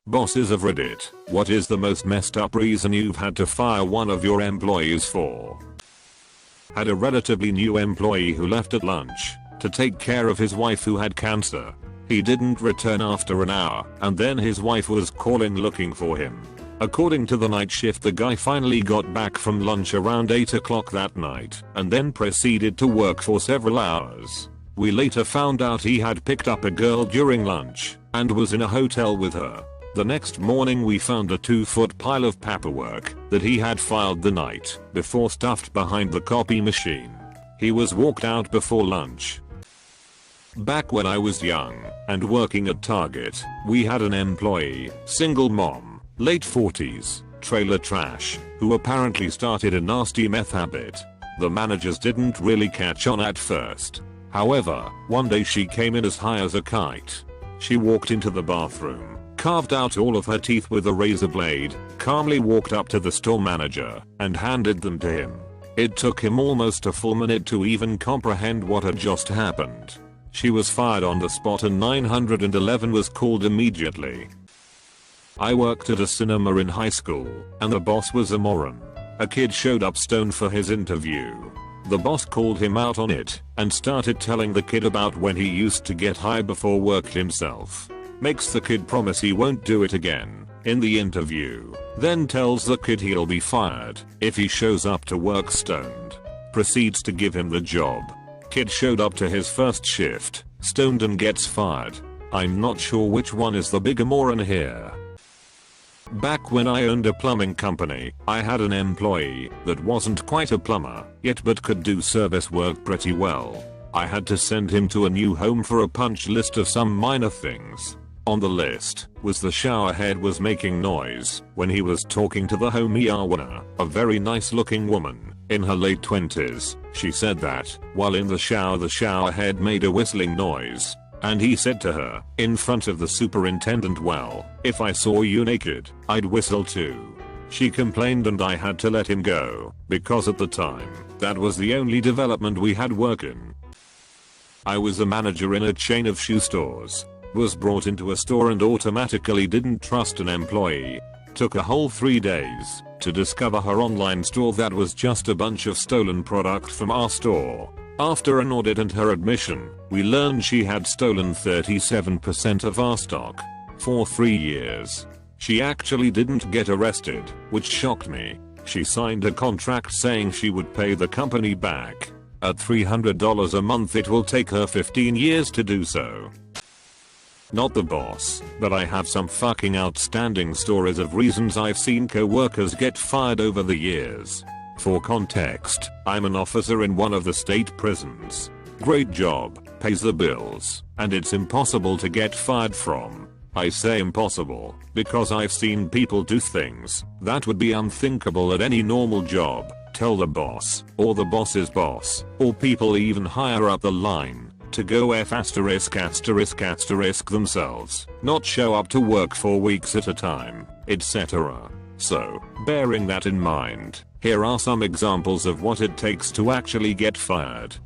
Bosses of Reddit, what is the most messed up reason you've had to fire one of your employees for? Had a relatively new employee who left at lunch to take care of his wife who had cancer. He didn't return after an hour, and then his wife was calling looking for him. According to the night shift, the guy finally got back from lunch around 8 o'clock that night, and then proceeded to work for several hours. We later found out he had picked up a girl during lunch, and was in a hotel with her. The next morning we found a 2-foot pile of paperwork that he had filed the night before stuffed behind the copy machine. He was walked out before lunch. Back when I was young and working at Target, we had an employee, single mom, late 40s, trailer trash, who apparently started a nasty meth habit. The managers didn't really catch on at first. However, one day she came in as high as a kite. She walked into the bathroom, carved out all of her teeth with a razor blade, calmly walked up to the store manager, and handed them to him. It took him almost a full minute to even comprehend what had just happened. She was fired on the spot and 911 was called immediately. I worked at a cinema in high school, and the boss was a moron. A kid showed up stoned for his interview. The boss called him out on it, and started telling the kid about when he used to get high before work himself. Makes the kid promise he won't do it again in the interview. Then tells the kid he'll be fired if he shows up to work stoned. Proceeds to give him the job. Kid showed up to his first shift, stoned, and gets fired. I'm not sure which one is the bigger moron here. Back when I owned a plumbing company, I had an employee that wasn't quite a plumber yet but could do service work pretty well. I had to send him to a new home for a punch list of some minor things. On the list was the shower head was making noise when he was talking to the home owner, a very nice looking woman in her late 20s. She said that while in the shower head made a whistling noise, and he said to her in front of the superintendent, "Well, if I saw you naked, I'd whistle too." She complained and I had to let him go because at the time that was the only development we had working. I was a manager in a chain of shoe stores. Was brought into a store and automatically didn't trust an employee. Took a whole 3 days to discover her online store that was just a bunch of stolen product from our store. After an audit and her admission, we learned she had stolen 37% of our stock for 3 years. She actually didn't get arrested, which shocked me. She signed a contract saying she would pay the company back. At $300 a month, it will take her 15 years to do so. Not the boss, but I have some fucking outstanding stories of reasons I've seen co-workers get fired over the years. For context, I'm an officer in one of the state prisons. Great job, pays the bills, and it's impossible to get fired from. I say impossible because I've seen people do things that would be unthinkable at any normal job. Tell the boss, or the boss's boss, or people even higher up the line to go F*** themselves, not show up to work for weeks at a time, etc. So, bearing that in mind, here are some examples of what it takes to actually get fired.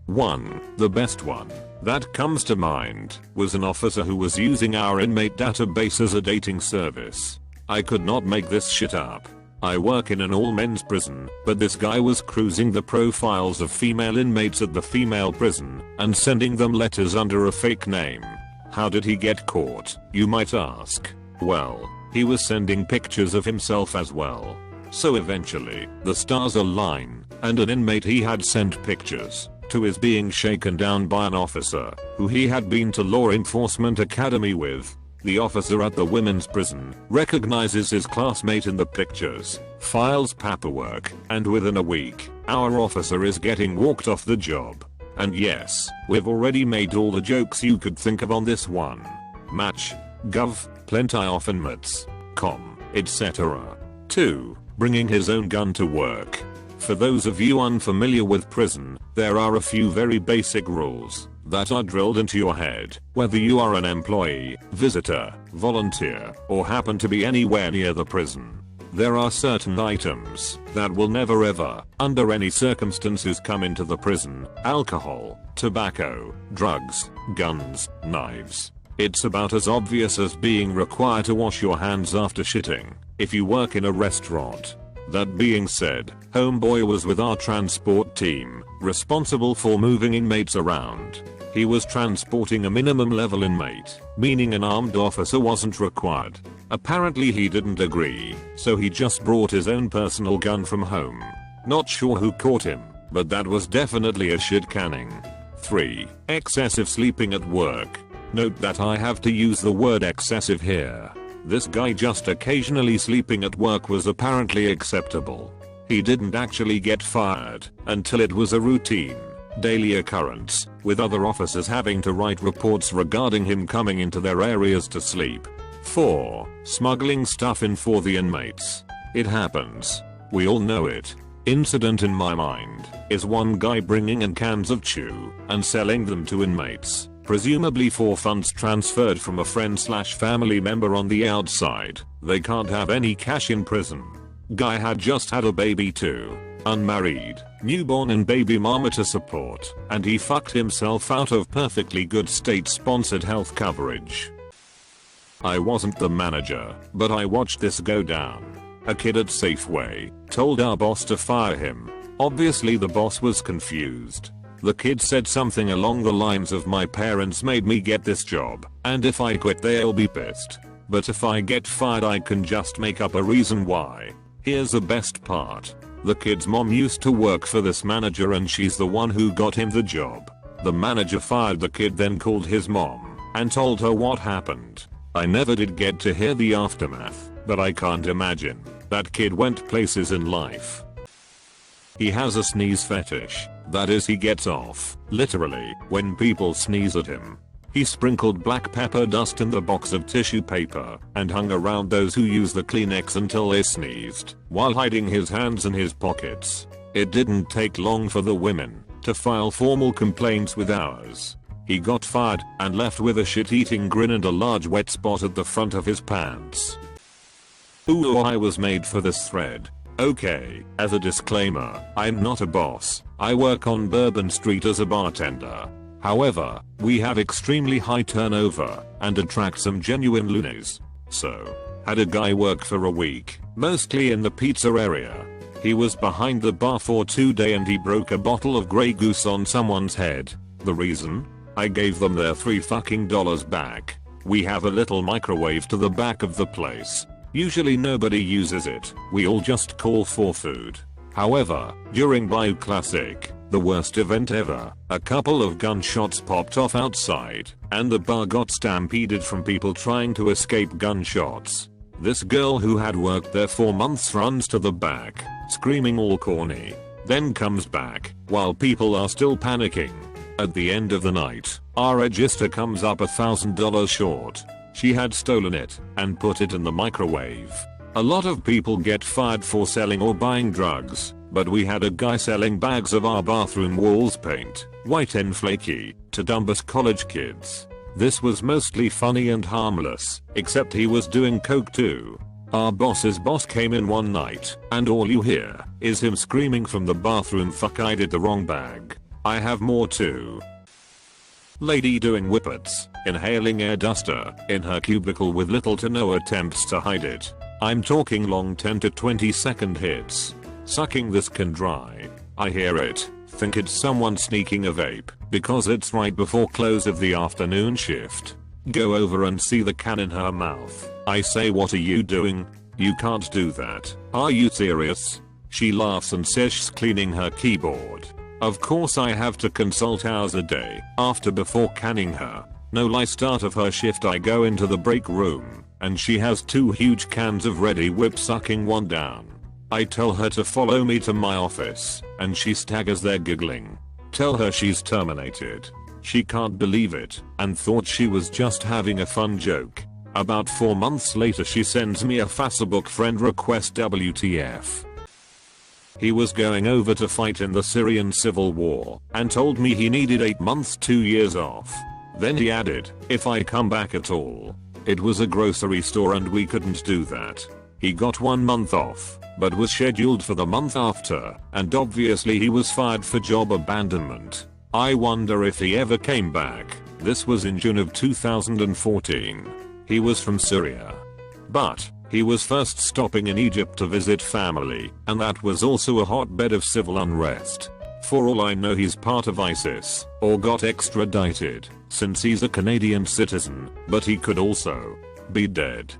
1. The best one that comes to mind was an officer who was using our inmate database as a dating service. I could not make this shit up. I work in an all-men's prison, but this guy was cruising the profiles of female inmates at the female prison and sending them letters under a fake name. How did he get caught, you might ask? Well, he was sending pictures of himself as well. So eventually, the stars align, and an inmate he had sent pictures to is being shaken down by an officer who he had been to law enforcement academy with. The officer at the women's prison recognizes his classmate in the pictures, files paperwork, and within a week, our officer is getting walked off the job. And yes, we've already made all the jokes you could think of on this one. Match, gov, plenty of inmates, com, etc. 2. Bringing his own gun to work. For those of you unfamiliar with prison, there are a few very basic rules that are drilled into your head, whether you are an employee, visitor, volunteer, or happen to be anywhere near the prison. There are certain items that will never ever, under any circumstances, come into the prison: alcohol, tobacco, drugs, guns, knives. It's about as obvious as being required to wash your hands after shitting if you work in a restaurant. That being said, homeboy was with our transport team, responsible for moving inmates around. He was transporting a minimum level inmate, meaning an armed officer wasn't required. Apparently he didn't agree, so he just brought his own personal gun from home. Not sure who caught him, but that was definitely a shit canning. 3. Excessive sleeping at work. Note that I have to use the word excessive here. This guy just occasionally sleeping at work was apparently acceptable. He didn't actually get fired until it was a routine, daily occurrence, with other officers having to write reports regarding him coming into their areas to sleep. 4. Smuggling stuff in for the inmates. It happens. We all know it. Incident in my mind is one guy bringing in cans of chew and selling them to inmates, presumably for funds transferred from a friend/family member on the outside. They can't have any cash in prison. Guy had just had a baby too. Unmarried, newborn and baby mama to support, and he fucked himself out of perfectly good state-sponsored health coverage. I wasn't the manager, but I watched this go down. A kid at Safeway told our boss to fire him. Obviously the boss was confused. The kid said something along the lines of, "My parents made me get this job, and if I quit they'll be pissed. But if I get fired I can just make up a reason why." Here's the best part. The kid's mom used to work for this manager and she's the one who got him the job. The manager fired the kid, then called his mom and told her what happened. I never did get to hear the aftermath, but I can't imagine. That kid went places in life. He has a sneeze fetish. That is, he gets off, literally, when people sneeze at him. He sprinkled black pepper dust in the box of tissue paper and hung around those who use the Kleenex until they sneezed, while hiding his hands in his pockets. It didn't take long for the women to file formal complaints with ours. He got fired and left with a shit-eating grin and a large wet spot at the front of his pants. Ooh, I was made for this thread. Okay, as a disclaimer, I'm not a boss. I work on Bourbon Street as a bartender. However, we have extremely high turnover and attract some genuine loonies. So, had a guy work for a week, mostly in the pizza area. He was behind the bar for 2 days and he broke a bottle of Grey Goose on someone's head. The reason? I gave them their $3 back. We have a little microwave to the back of the place. Usually nobody uses it, we all just call for food. However, during Bayou Classic, the worst event ever, a couple of gunshots popped off outside, and the bar got stampeded from people trying to escape gunshots. This girl who had worked there for months runs to the back, screaming all corny, then comes back, while people are still panicking. At the end of the night, our register comes up $1,000 short. She had stolen it and put it in the microwave. A lot of people get fired for selling or buying drugs, but we had a guy selling bags of our bathroom walls paint, white and flaky, to dumbass college kids. This was mostly funny and harmless, except he was doing coke too. Our boss's boss came in one night, and all you hear is him screaming from the bathroom, "Fuck, I did the wrong bag." I have more too. Lady doing whippets, inhaling air duster in her cubicle with little to no attempts to hide it. I'm talking long 10 to 20 second hits. Sucking this can dry. I hear it, think it's someone sneaking a vape, because it's right before close of the afternoon shift. Go over and see the can in her mouth. I say, "What are you doing? You can't do that. Are you serious?" She laughs and says she's cleaning her keyboard. Of course I have to consult hours a day after before canning her. No lie, start of her shift I go into the break room and she has 2 huge cans of Ready Whip, sucking one down. I tell her to follow me to my office and she staggers there giggling. Tell her she's terminated. She can't believe it and thought she was just having a fun joke. About 4 months later she sends me a Facebook friend request. WTF. He was going over to fight in the Syrian civil war and told me he needed 8 months, 2 years off. Then he added, "if I come back at all." It was a grocery store and we couldn't do that. He got 1 month off, but was scheduled for the month after, and obviously he was fired for job abandonment. I wonder if he ever came back. This was in June of 2014. He was from Syria. But he was first stopping in Egypt to visit family, and that was also a hotbed of civil unrest. For all I know, he's part of ISIS, or got extradited, since he's a Canadian citizen, but he could also be dead.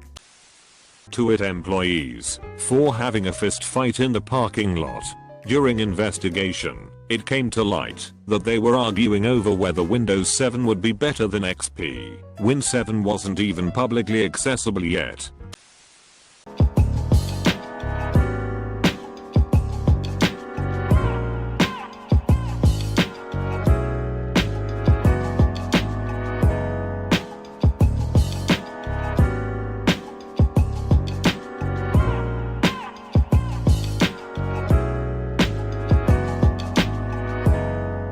To it employees for having a fist fight in the parking lot. During investigation, it came to light that they were arguing over whether Windows 7 would be better than XP. Win 7 wasn't even publicly accessible yet,